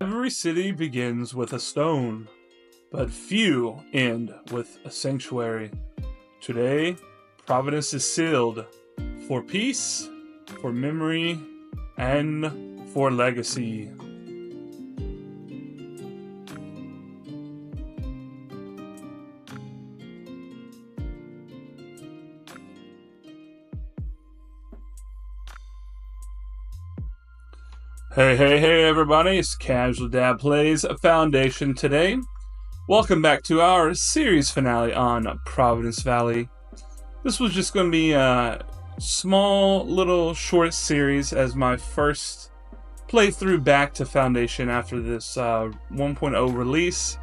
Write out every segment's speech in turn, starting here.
Every city begins with a stone, but few end with a sanctuary. Today, Providence is sealed for peace, for memory, and for legacy. Hey everybody, it's CasualDadPlays Foundation today. Welcome back to our series finale on Providence Valley. This was just going to be a small little short series as my first playthrough back to Foundation after this 1.0 release,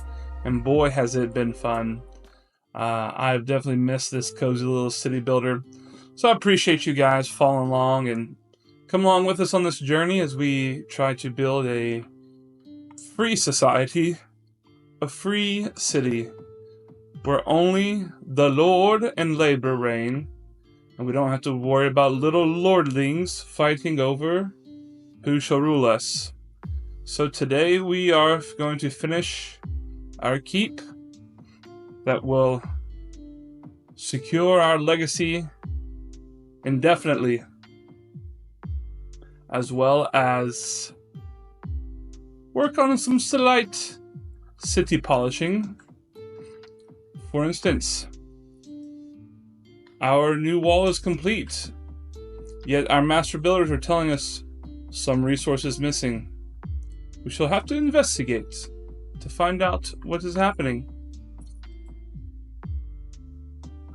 and boy has it been fun. I've definitely missed this cozy little city builder, so I appreciate you guys following along and come along with us on this journey as we try to build a free society, a free city, where only the Lord and labor reign, and we don't have to worry about little lordlings fighting over who shall rule us. So today we are going to finish our keep that will secure our legacy indefinitely, as well as work on some slight city polishing. For instance, our new wall is complete, yet our master builders are telling us some resources missing. We shall have to investigate to find out what is happening,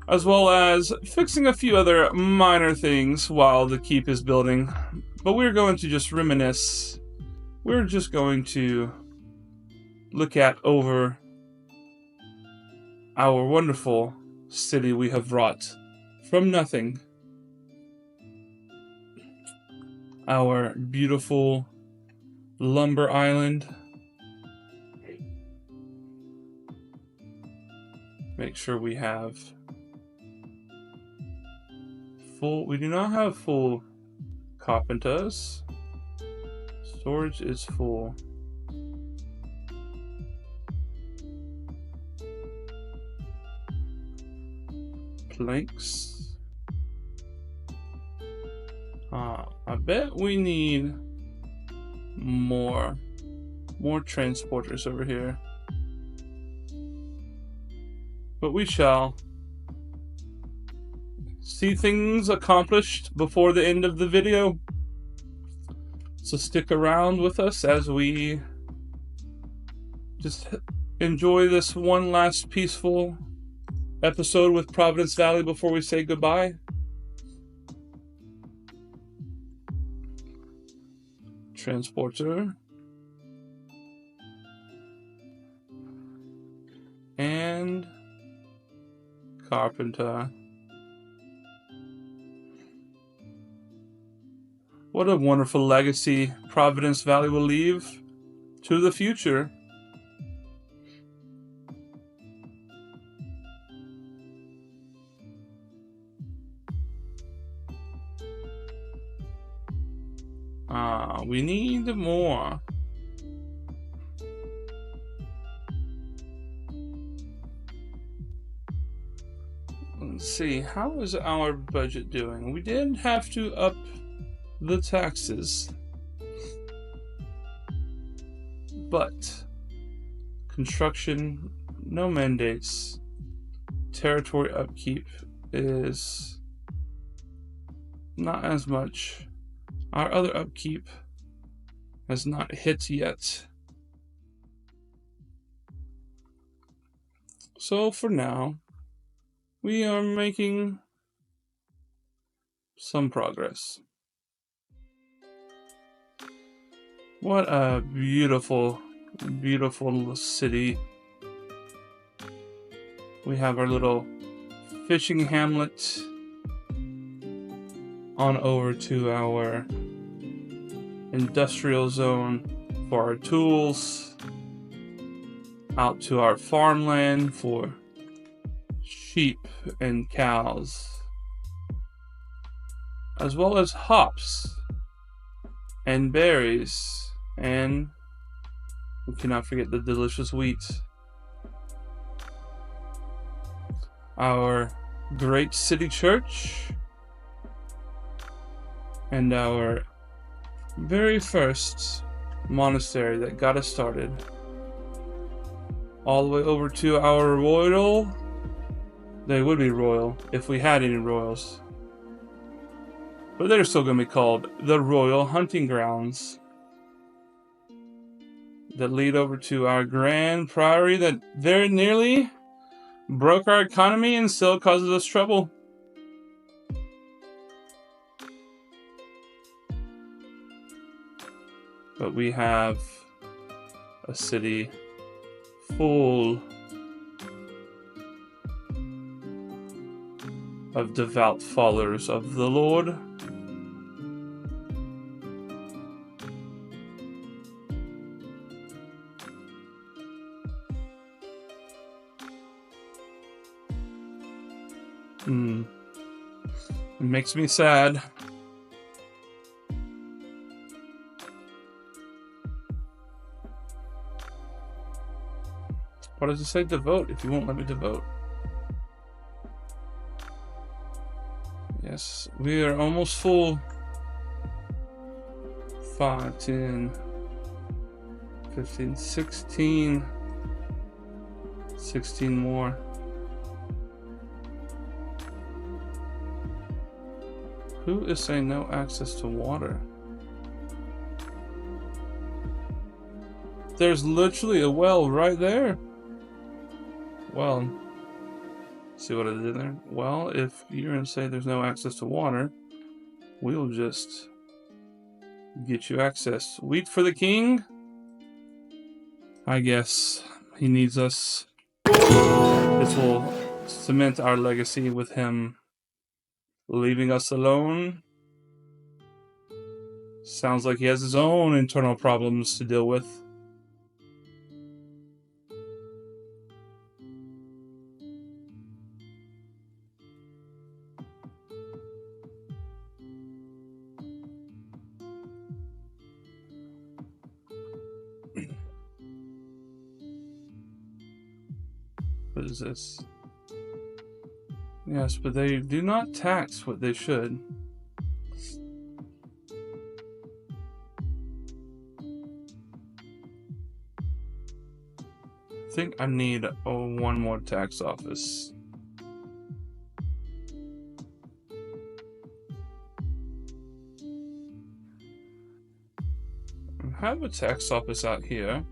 as well as fixing a few other minor things while the keep is building. But we're going to just reminisce. We're just going to look at over our wonderful city we have brought from nothing. Our beautiful lumber island. Make sure we have full. We do not have full carpenters. Storage is full. Planks. I bet we need more transporters over here. But we shall see things accomplished before the end of the video. So stick around with us as we just enjoy this one last peaceful episode with Providence Valley before we say goodbye. Transporter. And carpenter. What a wonderful legacy Providence Valley will leave to the future. We need more. Let's see, how is our budget doing? We did have to up the taxes, but construction, no mandates. Territory upkeep is not as much. Our other upkeep has not hit yet. So for now, we are making some progress. What a beautiful, beautiful city. We have our little fishing hamlet on over to our industrial zone for our tools, out to our farmland for sheep and cows, as well as hops and berries and We cannot forget the delicious wheat. Our great city church. And our very first monastery that got us started. All the way over to our royal. They would be royal if we had any royals. But they're still going to be called the Royal Hunting Grounds. That lead over to our grand priory that very nearly broke our economy and still causes us trouble. But we have a city full of devout followers of the Lord. It makes me sad. What does it say? Devote if you won't let me devote. Yes, we are almost full. 5, 10, 15, 16. 16 more. Who is saying no access to water? There's literally a well right there. Well, see what I did there? Well, if you're going to say there's no access to water, we'll just get you access. Wheat for the king? I guess he needs us. This will cement our legacy with him leaving us alone. Sounds like he has his own internal problems to deal with. What is this? Yes, but they do not tax what they should. I think I need one more tax office. I have a tax office out here.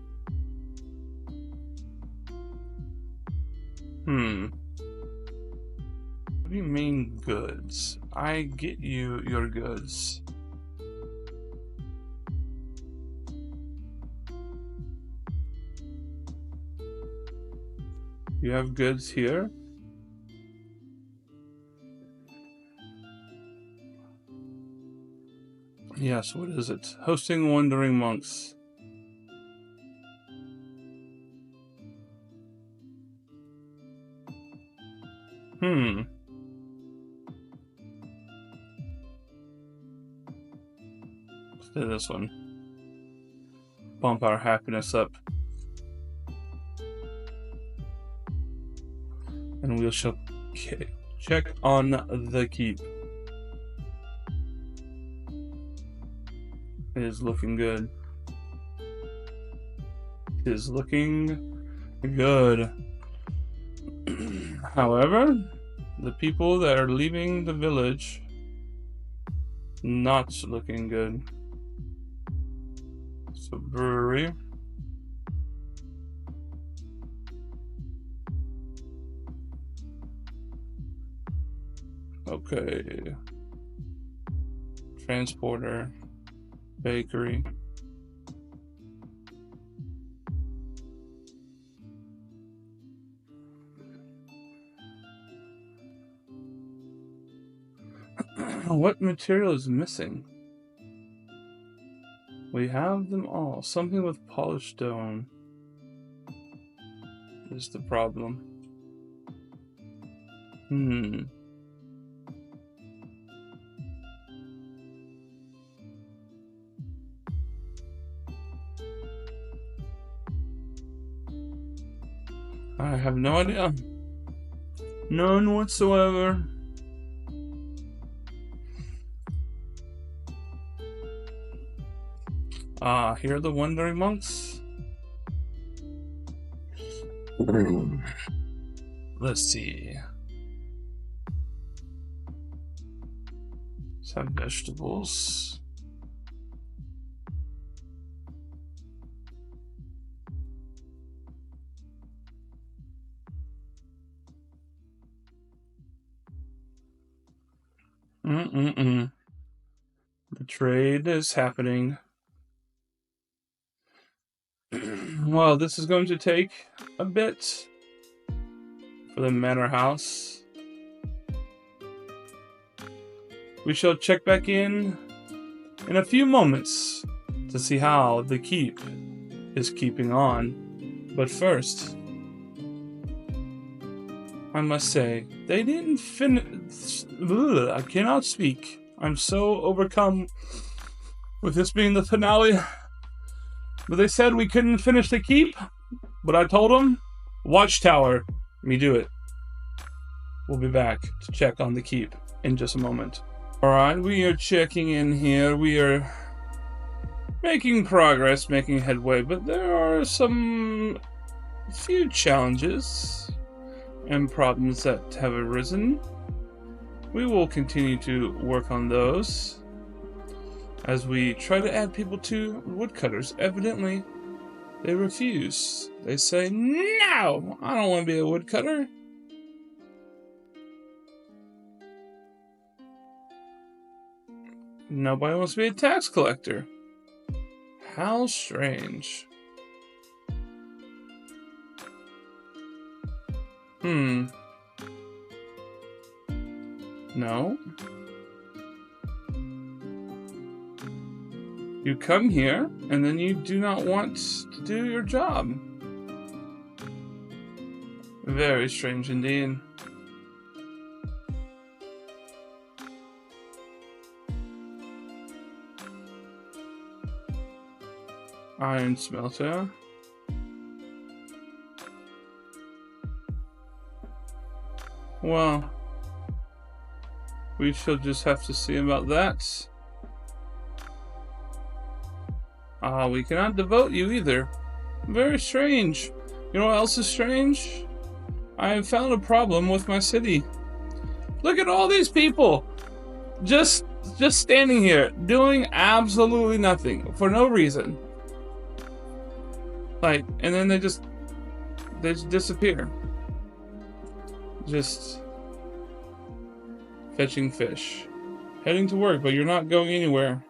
What do you mean goods? I get you your goods. You have goods here? Yes, what is it? Hosting wandering monks. Let's do this one. Bump our happiness up. And we shall check on the keep. It is looking good. It is looking good. However, the people that are leaving the village, not looking good. So brewery. Okay. Transporter. Bakery. What material is missing? We have them all. Something with polished stone is the problem. I have no idea. None whatsoever. Ah, here are the wandering monks. Let's see. Some vegetables. The trade is happening. Well, this is going to take a bit for the manor house. We shall check back in a few moments to see how the keep is keeping on. But first, I must say, they didn't finish. I cannot speak. I'm so overcome with this being the finale. But they said we couldn't finish the keep. But I told them, Watchtower, me do it. We'll be back to check on the keep in just a moment. Alright, we are checking in here. We are making progress, making headway, but there are some few challenges and problems that have arisen. We will continue to work on those as we try to add people to woodcutters. Evidently, they refuse. They say, no, I don't want to be a woodcutter. Nobody wants to be a tax collector. How strange. No. You come here, and then you do not want to do your job. Very strange indeed. Iron smelter. Well, we shall just have to see about that. We cannot devote you either. Very strange. You know what else is strange? I have found a problem with my city. Look at all these people! Just standing here, doing absolutely nothing, for no reason. Like, and then they just disappear. Just fetching fish. Heading to work, but you're not going anywhere.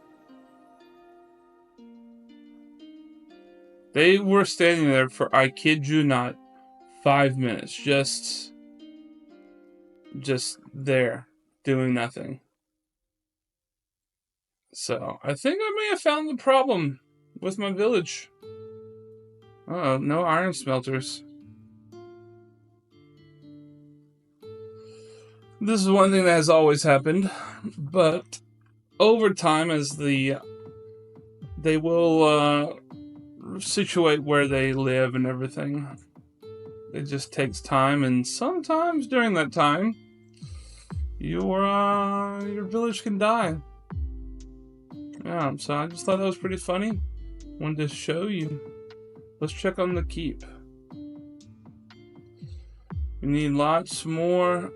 They were standing there for, I kid you not, 5 minutes. Just there, doing nothing. So, I think I may have found the problem with my village. Oh, no iron smelters. This is one thing that has always happened, but over time, as they will situate where they live and everything, it just takes time, and sometimes during that time, your village can die. Yeah, so I just thought that was pretty funny. Wanted to show you. Let's check on the keep. We need lots more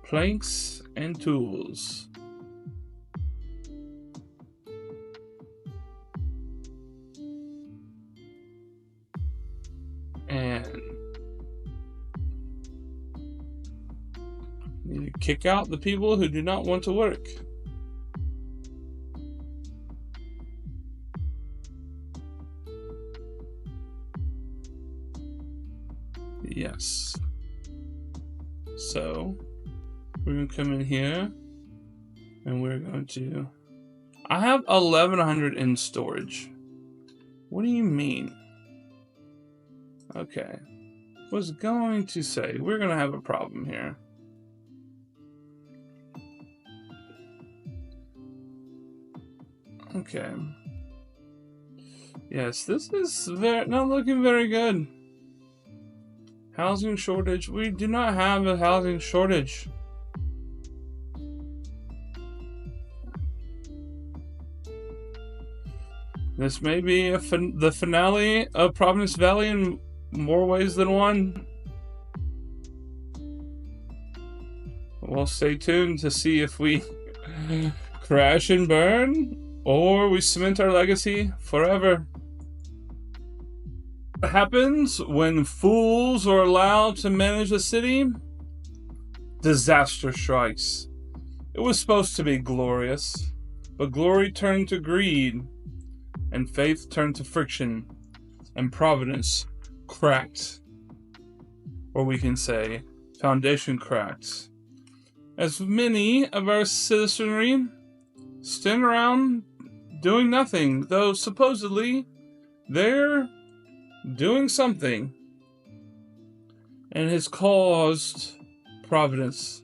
planks and tools. And need to kick out the people who do not want to work. Yes. So we're going to come in here and we're going to... I have 1100 in storage. What do you mean? Okay. Was going to say we're going to have a problem here. Okay. Yes, this is not looking very good. Housing shortage. We do not have a housing shortage. This may be the finale of Providence Valley in more ways than one. Well, stay tuned to see if we crash and burn or we cement our legacy forever. What happens when fools are allowed to manage a city? Disaster strikes. It was supposed to be glorious, but glory turned to greed, and faith turned to friction, and Providence cracked. Or we can say, foundation cracked. As many of our citizenry stand around doing nothing, though supposedly they're doing something, and has caused Providence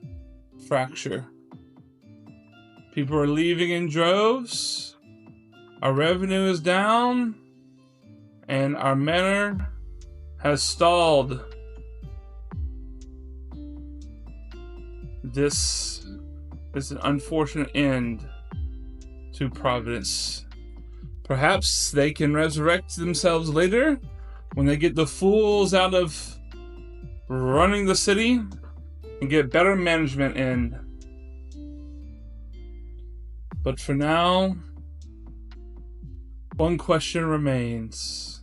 fracture. People are leaving in droves, our revenue is down, and our manor has stalled. This is an unfortunate end to Providence. Perhaps they can resurrect themselves later when they get the fools out of running the city and get better management in. But for now, one question remains.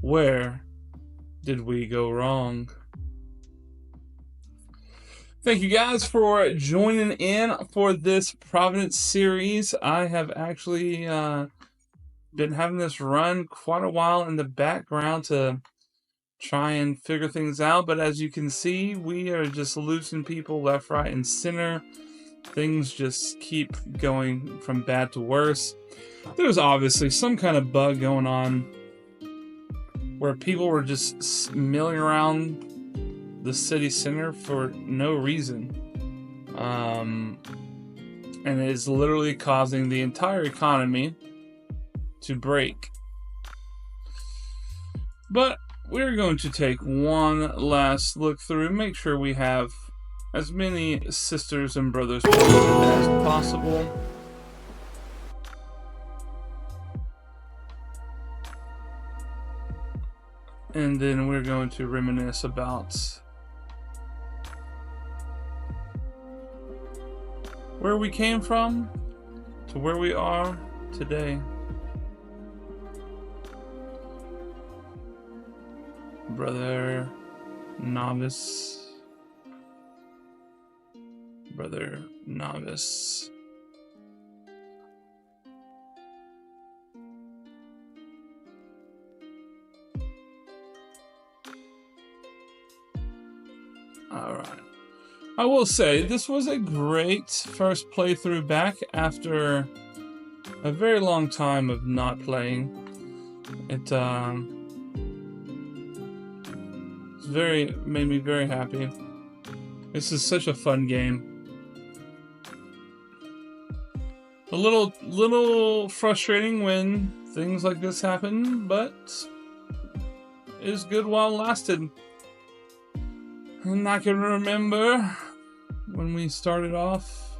Where did we go wrong? Thank you guys for joining in for this Providence series. I have actually been having this run quite a while in the background to try and figure things out, but as you can see, we are just losing people left, right, and center. Things just keep going from bad to worse. There's obviously some kind of bug going on where people were just milling around the city center for no reason. And it is literally causing the entire economy to break. But we're going to take one last look through, make sure we have as many sisters and brothers as possible. And then we're going to reminisce about where we came from to where we are today. Brother Novice. Brother Novice. Alright. I will say, this was a great first playthrough back after a very long time of not playing. It made me very happy. This is such a fun game. A little frustrating when things like this happen, but it is good while it lasted. And I can remember when we started off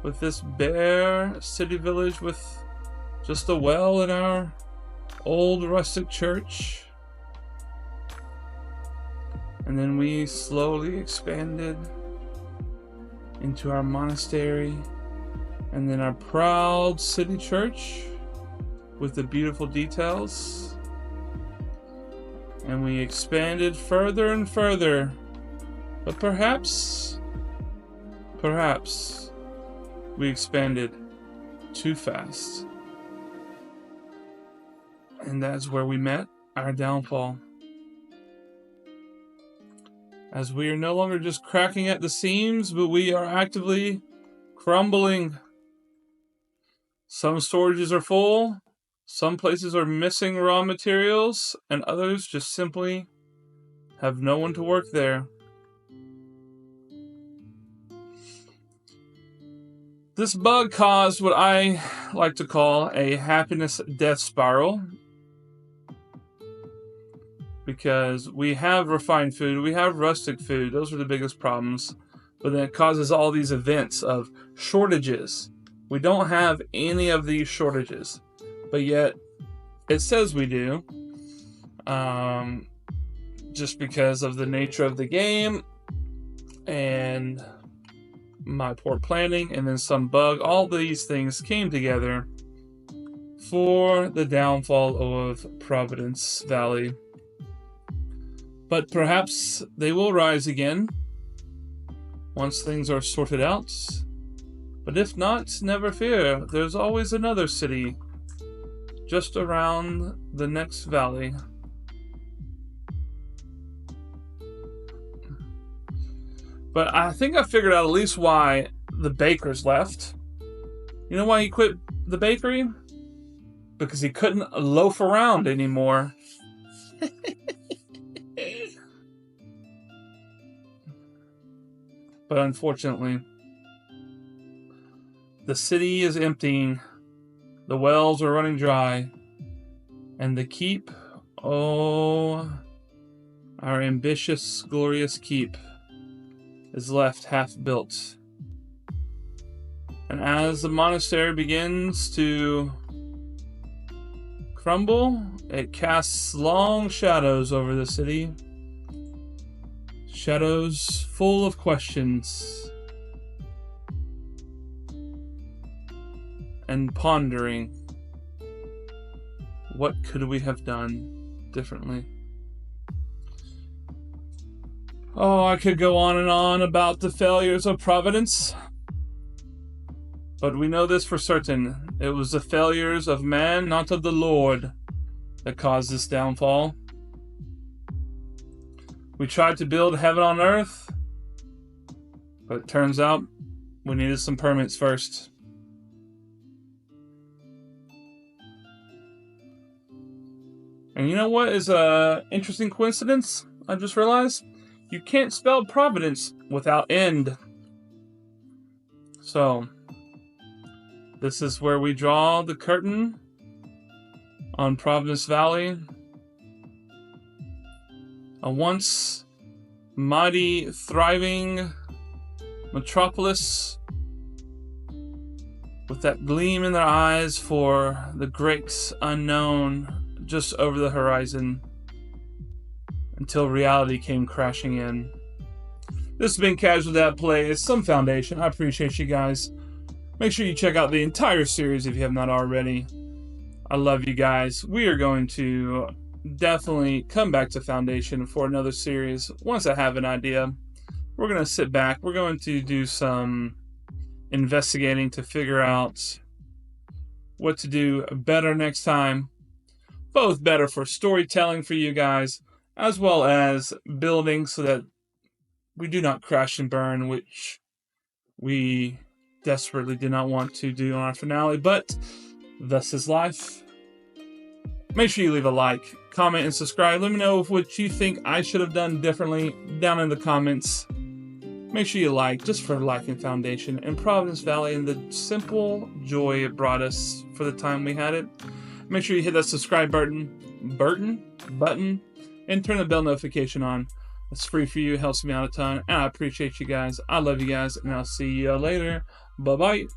with this bare city village with just a well in our old rustic church. And then we slowly expanded into our monastery, and then our proud city church with the beautiful details. And we expanded further and further, but perhaps we expanded too fast. And that's where we met our downfall. As we are no longer just cracking at the seams, but we are actively crumbling. Some storages are full, some places are missing raw materials, and others just simply have no one to work there. This bug caused what I like to call a happiness death spiral. because we have refined food, we have rustic food. Those are the biggest problems. But then it causes all these events of shortages. We don't have any of these shortages, but yet it says we do. Just because of the nature of the game and my poor planning and then some bug, all these things came together for the downfall of Providence Valley. But perhaps they will rise again once things are sorted out. But if not, never fear. There's always another city just around the next valley. But I think I figured out at least why the baker's left. You know why he quit the bakery? Because he couldn't loaf around anymore. But unfortunately, the city is emptying. The wells are running dry. And the keep, oh, our ambitious, glorious keep, is left half built. And as the monastery begins to crumble, it casts long shadows over the city. Shadows full of questions and pondering. What could we have done differently? Oh, I could go on and on about the failures of Providence. But we know this for certain. It was the failures of man, not of the Lord, that caused this downfall. We tried to build heaven on earth, but it turns out we needed some permits first. And you know what is an interesting coincidence? I just realized you can't spell Providence without end. So, this is where we draw the curtain on Providence Valley. A once mighty, thriving metropolis with that gleam in their eyes for the great unknown just over the horizon until reality came crashing in. This has been CasualDadPlays, some foundation. I appreciate you guys. Make sure you check out the entire series if you have not already. I love you guys. We are going to definitely come back to Foundation for another series once I have an idea. We're going to sit back. We're going to do some investigating to figure out what to do better next time. Both better for storytelling for you guys, as well as building so that we do not crash and burn, which we desperately did not want to do on our finale, but thus is life. Make sure you leave a like, comment, and subscribe. Let me know what you think I should have done differently down in the comments. Make sure you like, just for liking Foundation and Providence Valley and the simple joy it brought us for the time we had it. Make sure you hit that subscribe button, and turn the bell notification on. It's free for you, it helps me out a ton, and I appreciate you guys. I love you guys, and I'll see you later. Bye-bye.